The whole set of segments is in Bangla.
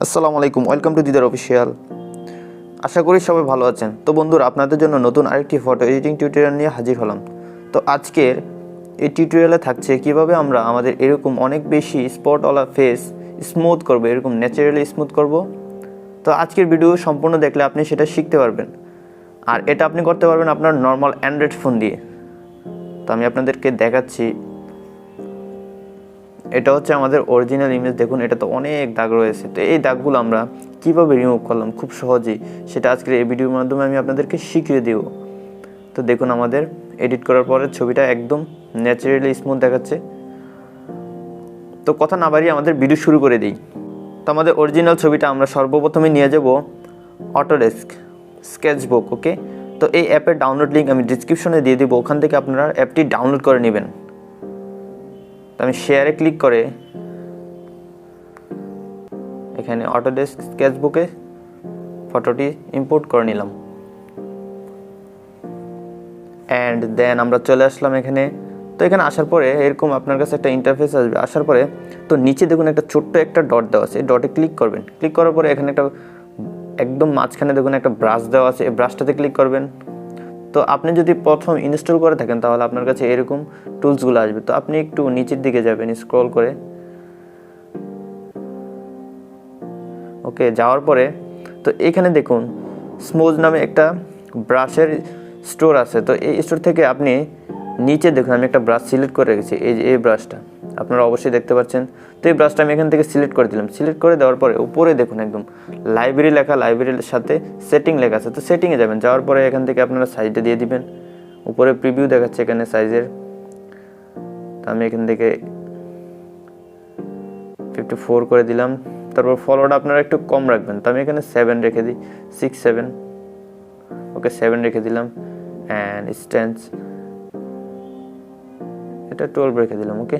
আসসালামু আলাইকুম, ওয়েলকাম টু দিদার অফিসিয়াল। আশা করি সবাই ভালো আছেন। তো বন্ধুরা, আপনাদের জন্য নতুন আরেকটি ফটো এডিটিং টিউটোরিয়াল নিয়ে হাজির হলাম। তো আজকের এই টিউটোরিয়ালে থাকছে কিভাবে আমরা আমাদের এরকম অনেক বেশি স্পটওয়ালা ফেস স্মুথ করব, এরকম ন্যাচারালি স্মুথ করব। তো আজকের ভিডিও সম্পূর্ণ দেখলে আপনি সেটা শিখতে পারবেন, আর এটা আপনি করতে পারবেন আপনার নর্মাল অ্যান্ড্রয়েড ফোন দিয়ে। তো আমি আপনাদেরকে দেখাচ্ছি। এটা হচ্ছে আমাদের অরিজিনাল ইমেজ। দেখুন, এটা তো অনেক দাগ রয়েছে। তো এই দাগগুলো আমরা কীভাবে রিমুভ করলাম খুব সহজেই, সেটা আজকের এই ভিডিওর মাধ্যমে আমি আপনাদেরকে শিখিয়ে দেব। তো দেখুন, আমাদের এডিট করার পরে ছবিটা একদম ন্যাচারালি স্মুথ দেখাচ্ছে। তো কথা না বাড়িয়ে আমাদের ভিডিও শুরু করে দিই। তো আমাদের অরিজিনাল ছবিটা আমরা সর্বপ্রথমে নিয়ে যাব অটোডেস্ক স্কেচবুক। ওকে, তো এই অ্যাপের ডাউনলোড লিঙ্ক আমি ডিসক্রিপশনে দিয়ে দেবো, ওখান থেকে আপনারা অ্যাপটি ডাউনলোড করে নেবেন। তো আমি শেয়ারে ক্লিক করে এখানে অটোডেস্ক স্কেচবুকে ফটোটি ইম্পোর্ট করে নিলাম। অ্যান্ড দেন আমরা চলে আসলাম এখানে। তো এখানে আসার পরে এরকম আপনার কাছে একটা ইন্টারফেস আসবে। আসার পরে তো নিচে দেখুন একটা ছোট্ট একটা ডট দেওয়া আছে, এই ডটে ক্লিক করবেন। ক্লিক করার পরে এখানে একটা একদম মাঝখানে দেখুন একটা ব্রাশ দেওয়া আছে, এই ব্রাশটাতে ক্লিক করবেন। তো আপনি যদি প্রথম ইনস্টল করে থাকেন তাহলে আপনার কাছে এরকম টুলসগুলো আসবে। তো আপনি একটু নিচের দিকে যাবেন স্ক্রল করে। ওকে, যাওয়ার পরে তো এখানে দেখুন স্মুজ নামে একটা ব্রাশের স্টোর আছে। তো এই স্টোর থেকে আপনি নিচে দেখুন আমি একটা ব্রাশ সিলেক্ট করে রেখেছি, এই ব্রাশটা আপনারা অবশ্যই দেখতে পাচ্ছেন। তো এই ব্রাশটা আমি এখান থেকে সিলেক্ট করে দিলাম। সিলেক্ট করে দেওয়ার পরে উপরে দেখুন একদম লাইব্রেরি লেখা, লাইব্রেরির সাথে সেটিং লেখা আছে। তো সেটিংয়ে যাবেন, যাওয়ার পরে এখান থেকে আপনারা সাইজটা দিয়ে দিবেন। উপরে প্রিভিউ দেখাচ্ছে এখানে সাইজের। তো আমি এখান থেকে 54 করে দিলাম। তারপর ফলোটা আপনারা একটু কম রাখবেন। তো আমি এখানে 7 রেখে দিই, 6 7। ওকে, 7 রেখে দিলাম। অ্যান্ড স্ট্যান্স এটা 12 রেখে দিলাম। ওকে,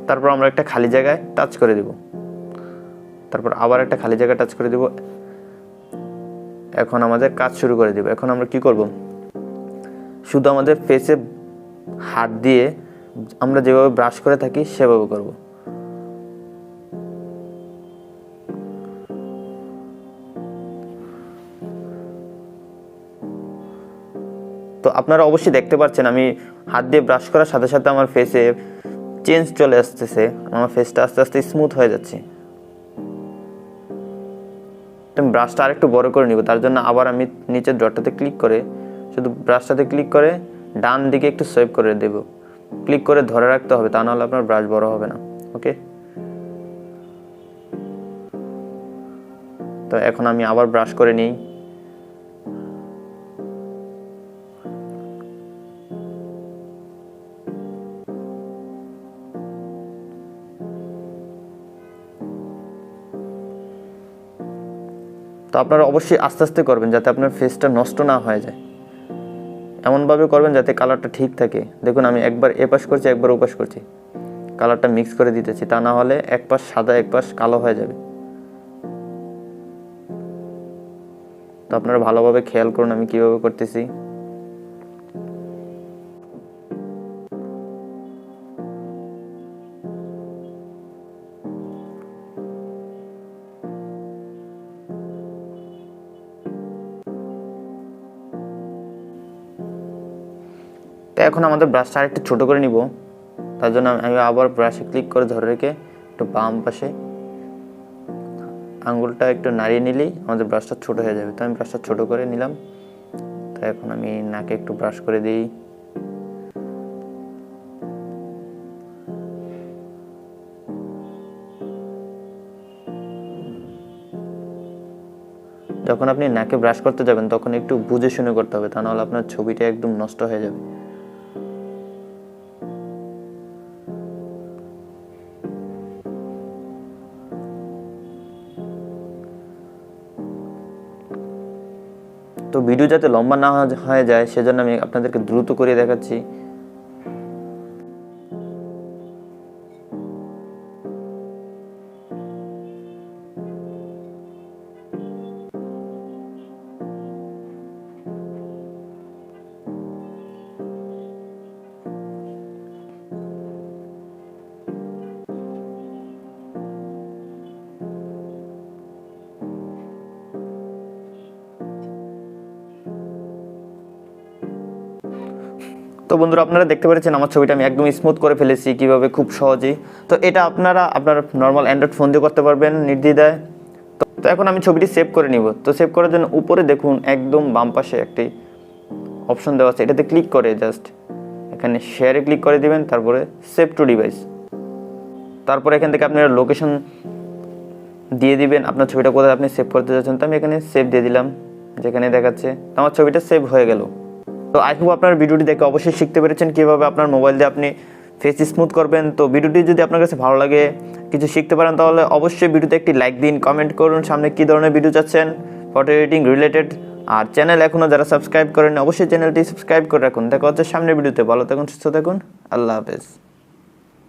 তারপর আমরা একটা খালি জায়গায় টাচ করে দিব। তারপর আবার একটা খালি জায়গায় টাচ করে দিব। এখন আমাদের কাজ শুরু করে দিব। এখন আমরা কি করব, শুধু আমাদের ফেসে হাত দিয়ে আমরা যেভাবে ব্রাশ করে থাকি সেভাবে করব। তো আপনারা অবশ্যই দেখতে পাচ্ছেন আমি হাত দিয়ে ব্রাশ করার সাথে সাথে আমার ফেসে চেঞ্জ চলে আসতেছে, আমার ফেসটা আস্তে আস্তে স্মুথ হয়ে যাচ্ছে। আমি ব্রাশটা আরেকটু বড় করে নিব। তার জন্য আবার আমি নিচের ডটটাতে ক্লিক করে শুধু ব্রাশটাতে ক্লিক করে ডান দিকে একটু সোয়াইপ করে দেব। ক্লিক করে ধরে রাখতে হবে, তা নাহলে আপনার ব্রাশ বড় হবে না। ওকে, তো এখন আমি আবার ব্রাশ করে নিই। তো আপনারা অবশ্যই আস্তে আস্তে করবেন যাতে আপনার ফেসটা নষ্ট না হয়ে যায়। এমনভাবে করবেন যাতে কালারটা ঠিক থাকে। দেখুন আমি একবার এ পাশ করছি, একবার ও পাশ করছি, কালারটা মিক্স করে দিতেছি, তা না হলে এক পাশ সাদা এক পাশ কালো হয়ে যাবে। তো আপনারা ভালোভাবে খেয়াল করুন আমি কিভাবে করতেছি। তো এখন আমাদের ব্রাশটা আরেকটু ছোটো করে নিব। তার জন্য আমি আবার ব্রাশে ক্লিক করে ধরে রেখে একটু বাম পাশে আঙ্গুলটা একটু নাড়িয়ে নিলেই আমাদের ব্রাশটা ছোটো হয়ে যাবে। তো আমি ব্রাশটা ছোটো করে নিলাম। তো এখন আমি নাকে একটু ব্রাশ করে দিই। যখন আপনি নাকে ব্রাশ করতে যাবেন তখন একটু বুঝে শুনে করতে হবে, তা নাহলে আপনার ছবিটা একদম নষ্ট হয়ে যাবে। তো ভিডিও যাতে লম্বা না হয়ে যায় সেজন্য আমি আপনাদেরকে দ্রুত করে দেখাচ্ছি। তো বন্ধুরা আপনারা দেখতে পাচ্ছেন আমার ছবিটা আমি একদম স্মুথ করে ফেলেছি কীভাবে, খুব সহজেই। তো এটা আপনারা আপনার নর্মাল অ্যান্ড্রয়েড ফোন দিয়ে করতে পারবেন নির্দ্বিধায়। তো এখন আমি ছবিটি সেভ করে নিব। তো সেভ করার জন্য উপরে দেখুন একদম বাম পাশে একটি অপশন দেওয়া আছে, এটাতে ক্লিক করে জাস্ট এখানে শেয়ারে ক্লিক করে দিবেন, তারপরে সেভ টু ডিভাইস। তারপরে এখান থেকে আপনারা লোকেশন দিয়ে দিবেন আপনার ছবিটা কোথায় আপনি সেভ করতে যাচ্ছেন। তো আমি এখানে সেভ দিয়ে দিলাম, যেখানে দেখাচ্ছে আমার ছবিটা সেভ হয়ে গেল। তো আই হোপ আপনার ভিডিওটি দেখে অবশ্যই শিখতে পেরেছেন কীভাবে আপনার মোবাইল দিয়ে আপনি ফেস স্মুথ করবেন। তো ভিডিওটি যদি আপনার কাছে ভালো লাগে, কিছু শিখতে পারেন, তাহলে অবশ্যই ভিডিওতে একটি লাইক দিন, কমেন্ট করুন সামনে কী ধরনের ভিডিও চাচ্ছেন ফটো এডিটিং রিলেটেড। আর চ্যানেল এখনও যারা সাবস্ক্রাইব করেন অবশ্যই চ্যানেলটি সাবস্ক্রাইব করে রাখুন। দেখা হচ্ছে সামনের ভিডিওতে। ভালো থাকুন, সুস্থ থাকুন, আল্লাহ হাফেজ।